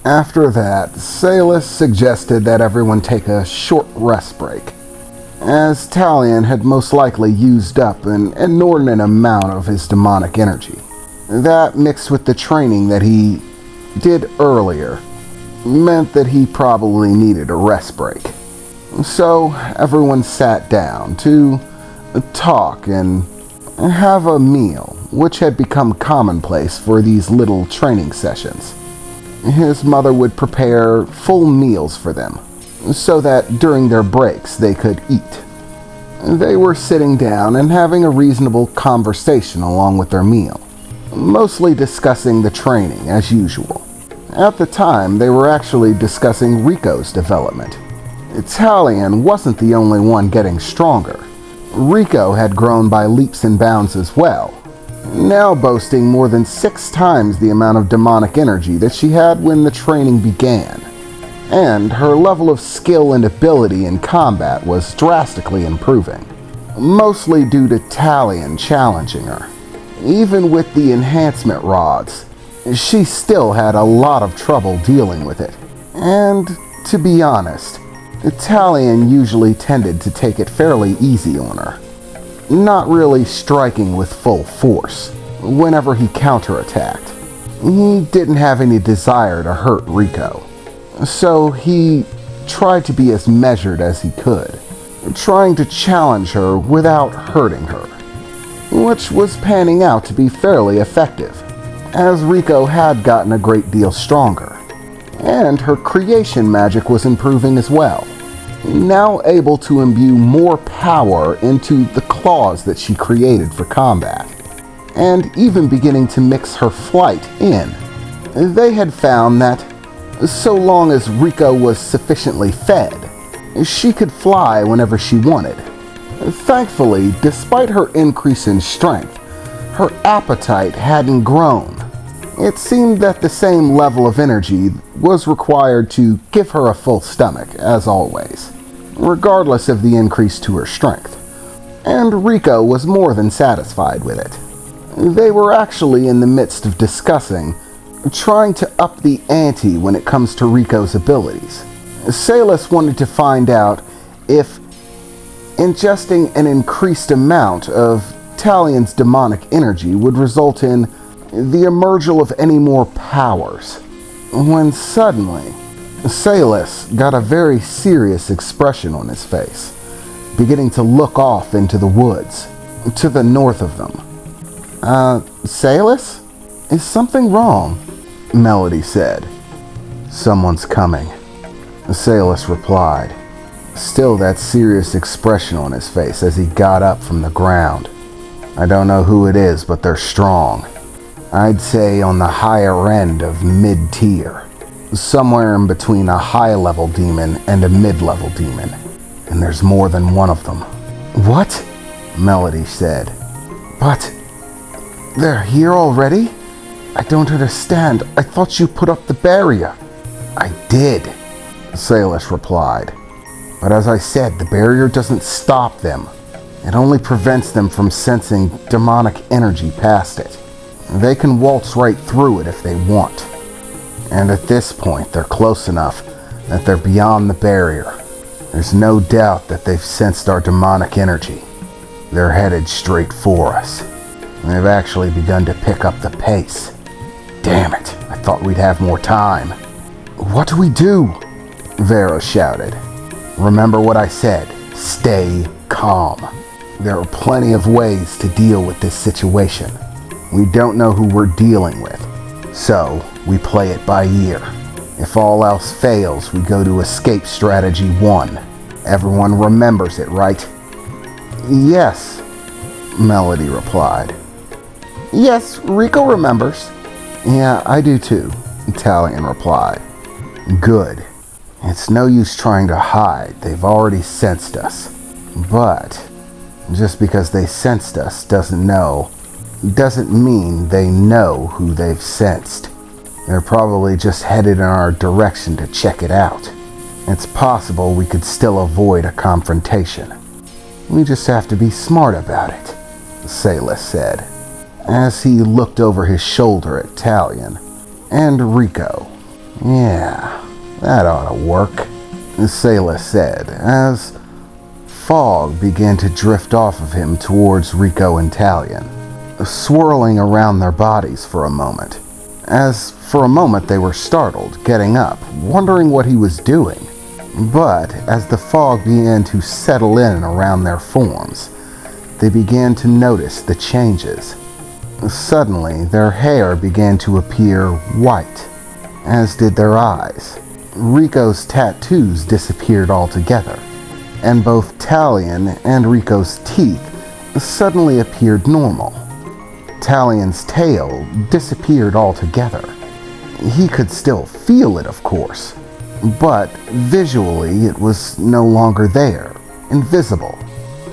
After that, Salus suggested that everyone take a short rest break, as Talion had most likely used up an inordinate amount of his demonic energy. That, mixed with the training that he did earlier, meant that he probably needed a rest break. So everyone sat down to talk and have a meal, which had become commonplace for these little training sessions. His mother would prepare full meals for them, so that during their breaks they could eat. They were sitting down and having a reasonable conversation along with their meal, mostly discussing the training as usual. At the time, they were actually discussing Rico's development. Talion wasn't the only one getting stronger. Rico had grown by leaps and bounds as well, now boasting more than 6 times the amount of demonic energy that she had when the training began. And her level of skill and ability in combat was drastically improving, mostly due to Talion challenging her. Even with the enhancement rods, she still had a lot of trouble dealing with it. And to be honest, Talion usually tended to take it fairly easy on her, not really striking with full force whenever he counterattacked. He didn't have any desire to hurt Rico, so he tried to be as measured as he could, trying to challenge her without hurting her, which was panning out to be fairly effective, as Rico had gotten a great deal stronger, and her creation magic was improving as well, now able to imbue more power into the claws that she created for combat, and even beginning to mix her flight in. They had found that so long as Rico was sufficiently fed, she could fly whenever she wanted. Thankfully, despite her increase in strength, her appetite hadn't grown. It seemed that the same level of energy was required to give her a full stomach, as always, regardless of the increase to her strength. And Rico was more than satisfied with it. They were actually in the midst of discussing trying to up the ante when it comes to Rico's abilities. Salus wanted to find out if ingesting an increased amount of Talion's demonic energy would result in the emergence of any more powers, when suddenly Salus got a very serious expression on his face, beginning to look off into the woods to the north of them. Salus? Is something wrong? Melody said. Someone's coming, Salus replied, still that serious expression on his face as he got up from the ground. I don't know who it is, but they're strong. I'd say on the higher end of mid-tier, somewhere in between a high-level demon and a mid-level demon, and there's more than one of them. What? Melody said. But they're here already? I don't understand. I thought you put up the barrier. I did, Salus replied. But as I said, the barrier doesn't stop them. It only prevents them from sensing demonic energy past it. They can waltz right through it if they want. And at this point, they're close enough that they're beyond the barrier. There's no doubt that they've sensed our demonic energy. They're headed straight for us. And they've actually begun to pick up the pace. Damn it, I thought we'd have more time. What do we do? Vera shouted. Remember what I said. Stay calm. There are plenty of ways to deal with this situation. We don't know who we're dealing with, so we play it by ear. If all else fails, we go to escape strategy 1. Everyone remembers it, right? Yes, Melody replied. Yes, Rico remembers. Yeah, I do too, Talion replied. Good. It's no use trying to hide. They've already sensed us. But just because they sensed us doesn't mean they know who they've sensed. They're probably just headed in our direction to check it out. It's possible we could still avoid a confrontation. We just have to be smart about it, Salus said, as he looked over his shoulder at Talion and Rico. Yeah, that ought to work, Sayla said as fog began to drift off of him towards Rico and Talion, swirling around their bodies for a moment. As for a moment they were startled, getting up, wondering what he was doing. But as the fog began to settle in around their forms, they began to notice the changes. Suddenly, their hair began to appear white, as did their eyes. Rico's tattoos disappeared altogether, and both Talion and Rico's teeth suddenly appeared normal. Talion's tail disappeared altogether. He could still feel it, of course, but visually it was no longer there, invisible.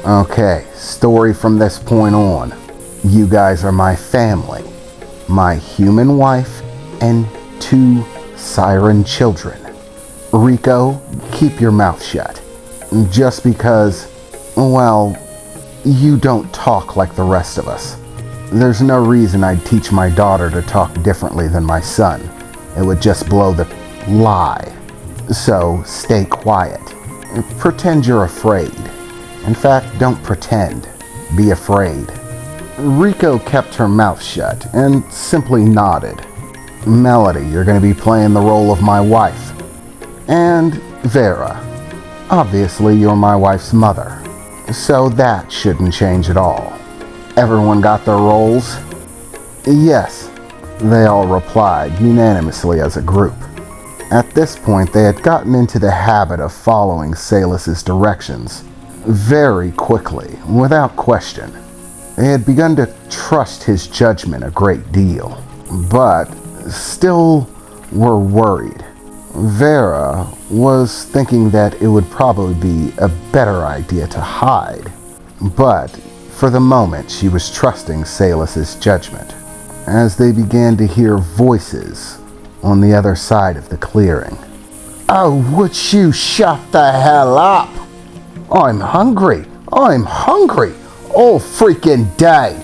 Okay, story from this point on. You guys are my family, my human wife, and 2 siren children. Rico, keep your mouth shut. Just because, well, you don't talk like the rest of us. There's no reason I'd teach my daughter to talk differently than my son. It would just blow the lie. So stay quiet. Pretend you're afraid. In fact, don't pretend. Be afraid. Rico kept her mouth shut and simply nodded. Melody, you're going to be playing the role of my wife. And Vera. Obviously, you're my wife's mother. So that shouldn't change at all. Everyone got their roles? Yes, they all replied unanimously as a group. At this point, they had gotten into the habit of following Salus's directions very quickly, without question. They had begun to trust his judgment a great deal, but still were worried. Vera was thinking that it would probably be a better idea to hide, but for the moment she was trusting Salus's judgment. As they began to hear voices on the other side of the clearing. Oh, would you shut the hell up? I'm hungry. I'm hungry. All freaking day.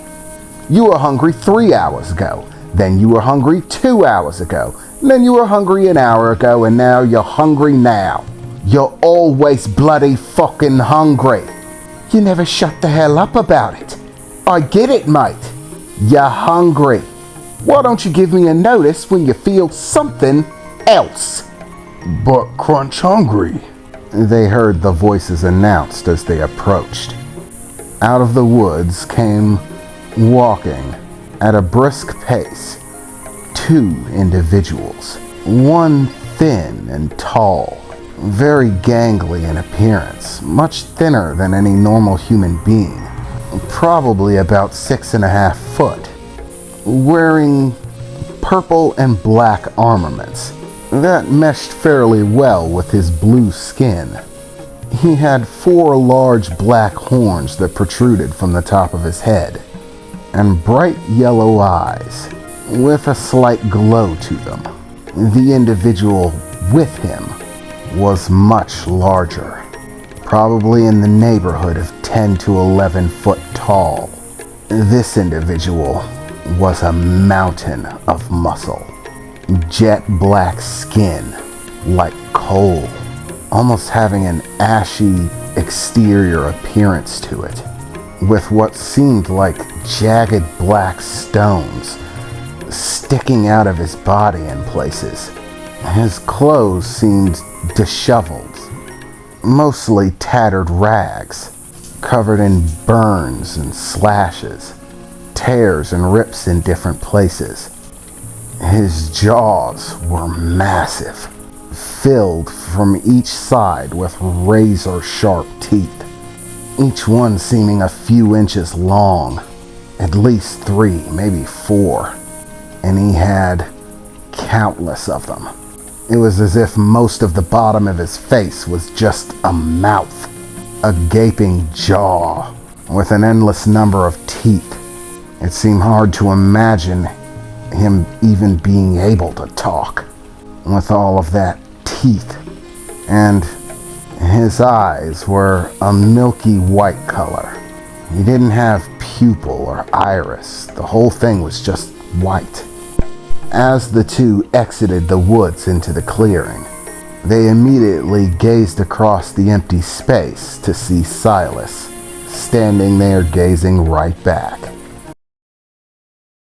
You were hungry 3 hours ago. Then you were hungry 2 hours ago. Then you were hungry an hour ago, and now you're hungry now. You're always bloody fucking hungry. You never shut the hell up about it. I get it, mate. You're hungry. Why don't you give me a notice when you feel something else? But Crunch hungry, they heard the voices announced as they approached. Out of the woods came, walking at a brisk pace, 2 individuals. One thin and tall, very gangly in appearance, much thinner than any normal human being, probably about 6.5 foot, wearing purple and black armaments that meshed fairly well with his blue skin. He had 4 large black horns that protruded from the top of his head, and bright yellow eyes with a slight glow to them. The individual with him was much larger, probably in the neighborhood of 10 to 11 foot tall. This individual was a mountain of muscle, jet black skin like coal, almost having an ashy exterior appearance to it, with what seemed like jagged black stones sticking out of his body in places. His clothes seemed disheveled, mostly tattered rags, covered in burns and slashes, tears and rips in different places. His jaws were massive, filled from each side with razor-sharp teeth, each one seeming a few inches long, at least 3, maybe 4, and he had countless of them. It was as if most of the bottom of his face was just a mouth, a gaping jaw with an endless number of teeth. It seemed hard to imagine him even being able to talk with all of that teeth. And his eyes were a milky white color. He didn't have pupil or iris. The whole thing was just white. As the two exited the woods into the clearing, they immediately gazed across the empty space to see Silas, standing there gazing right back.